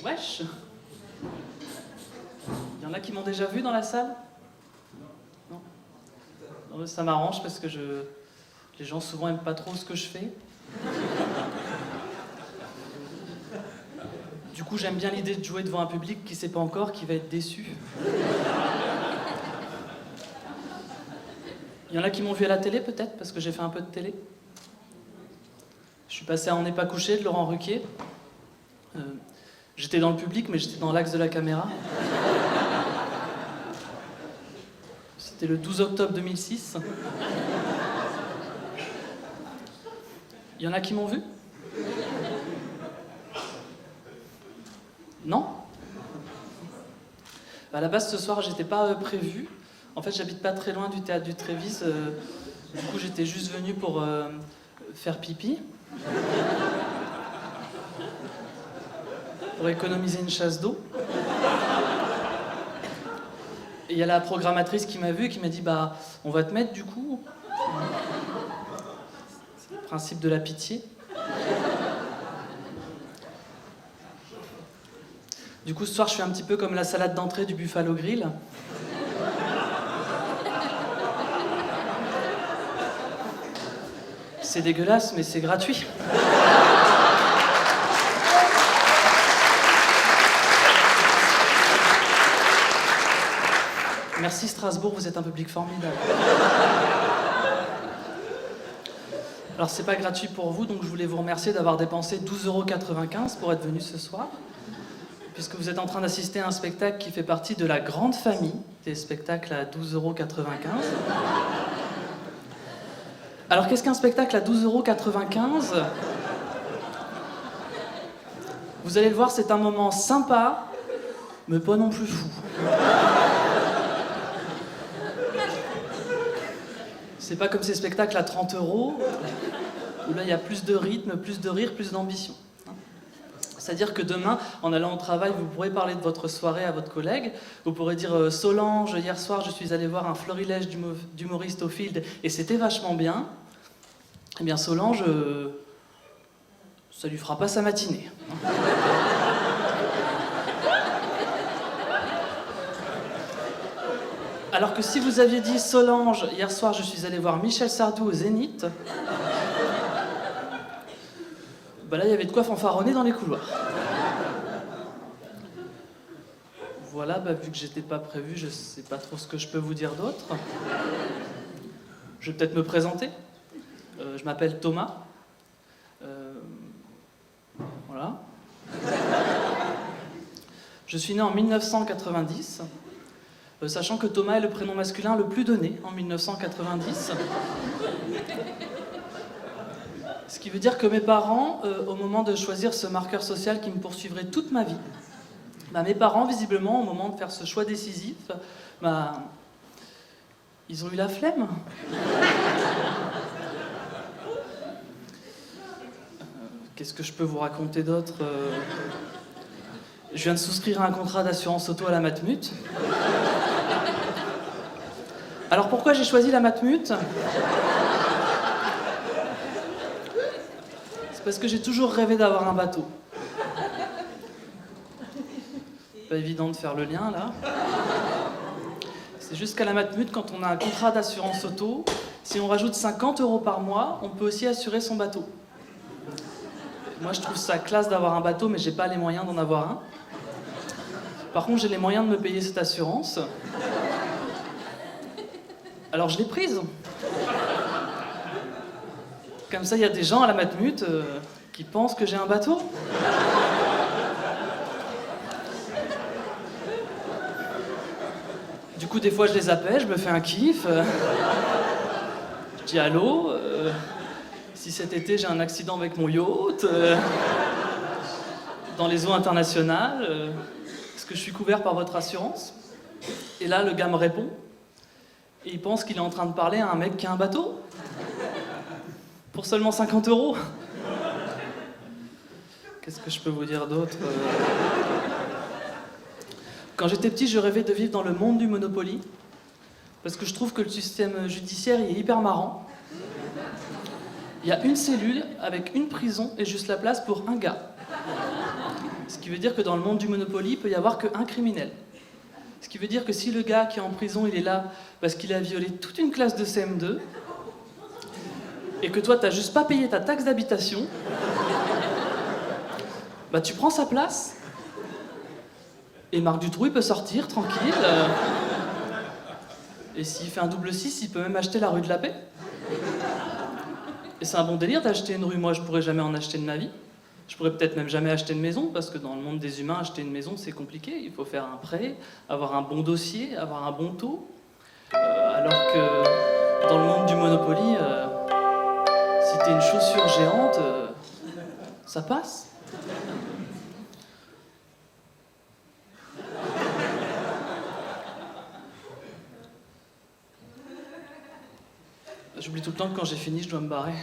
Wesh! Il y en a qui m'ont déjà vu dans la salle? Non? Non, ça m'arrange parce que les gens souvent aiment pas trop ce que je fais. Du coup, j'aime bien l'idée de jouer devant un public qui sait pas encore, qui va être déçu. Il y en a qui m'ont vu à la télé peut-être, parce que j'ai fait un peu de télé. Je suis passé à On n'est pas couché de Laurent Ruquier. J'étais dans le public, mais j'étais dans l'axe de la caméra. C'était le 12 octobre 2006. Il y en a qui m'ont vu? Non? À la base, ce soir, j'étais pas prévu. En fait, j'habite pas très loin du théâtre du Trévis. Du coup, j'étais juste venu pour faire pipi. Pour économiser une chasse d'eau. Et il y a la programmatrice qui m'a vu et qui m'a dit « Bah, on va te mettre du coup. » C'est le principe de la pitié. Du coup, ce soir, je fais un petit peu comme la salade d'entrée du Buffalo Grill. C'est dégueulasse, mais c'est gratuit. Merci Strasbourg, vous êtes un public formidable. Alors c'est pas gratuit pour vous, donc je voulais vous remercier d'avoir dépensé 12,95 € pour être venu ce soir, puisque vous êtes en train d'assister à un spectacle qui fait partie de la grande famille des spectacles à 12,95 €. Alors qu'est-ce qu'un spectacle à 12,95 €? Vous allez le voir, c'est un moment sympa, mais pas non plus fou. C'est pas comme ces spectacles à 30 €, où là il y a plus de rythme, plus de rire, plus d'ambition. C'est-à-dire que demain, en allant au travail, vous pourrez parler de votre soirée à votre collègue. Vous pourrez dire « Solange, hier soir, je suis allé voir un florilège d'humoristes au Field et c'était vachement bien. » Eh bien, Solange, ça lui fera pas sa matinée. Alors que si vous aviez dit « Solange, hier soir, je suis allé voir Michel Sardou au Zénith », bah là, il y avait de quoi fanfaronner dans les couloirs. Voilà, bah, vu que j'étais pas prévu, je sais pas trop ce que je peux vous dire d'autre. Je vais peut-être me présenter. Je m'appelle Thomas. Voilà. Je suis né en 1990, sachant que Thomas est le prénom masculin le plus donné en 1990. Ce qui veut dire que mes parents, au moment de choisir ce marqueur social qui me poursuivrait toute ma vie, bah, mes parents, visiblement, au moment de faire ce choix décisif, bah, ils ont eu la flemme. Qu'est-ce que je peux vous raconter d'autre? Je viens de souscrire un contrat d'assurance auto à la Matmut. Alors pourquoi j'ai choisi la Matmut? C'est parce que j'ai toujours rêvé d'avoir un bateau. Pas évident de faire le lien là. C'est juste qu'à la Matmut, quand on a un contrat d'assurance auto, si on rajoute 50 € par mois, on peut aussi assurer son bateau. Moi, je trouve ça classe d'avoir un bateau, mais j'ai pas les moyens d'en avoir un. Par contre, j'ai les moyens de me payer cette assurance. Alors, je l'ai prise. Comme ça, il y a des gens à la Matmut qui pensent que j'ai un bateau. Du coup, des fois, je les appelle, je me fais un kiff. Je dis allô. Si cet été j'ai un accident avec mon yacht, dans les eaux internationales, est-ce que je suis couvert par votre assurance? Et là, le gars me répond, et il pense qu'il est en train de parler à un mec qui a un bateau, pour seulement 50 €. Qu'est-ce que je peux vous dire d'autre? Quand j'étais petit, je rêvais de vivre dans le monde du Monopoly, parce que je trouve que le système judiciaire il est hyper marrant. Il y a une cellule avec une prison et juste la place pour un gars. Ce qui veut dire que dans le monde du Monopoly, il peut y avoir qu'un criminel. Ce qui veut dire que si le gars qui est en prison, il est là parce qu'il a violé toute une classe de CM2, et que toi, t'as juste pas payé ta taxe d'habitation, bah tu prends sa place, et Marc Dutroux, il peut sortir, tranquille. Et s'il fait un double 6, il peut même acheter la rue de la Paix. Et c'est un bon délire d'acheter une rue. Moi, je pourrais jamais en acheter de ma vie. Je pourrais peut-être même jamais acheter une maison, parce que dans le monde des humains, acheter une maison, c'est compliqué. Il faut faire un prêt, avoir un bon dossier, avoir un bon taux. Alors que dans le monde du Monopoly, si t'es une chaussure géante, ça passe. J'oublie tout le temps que quand j'ai fini, je dois me barrer.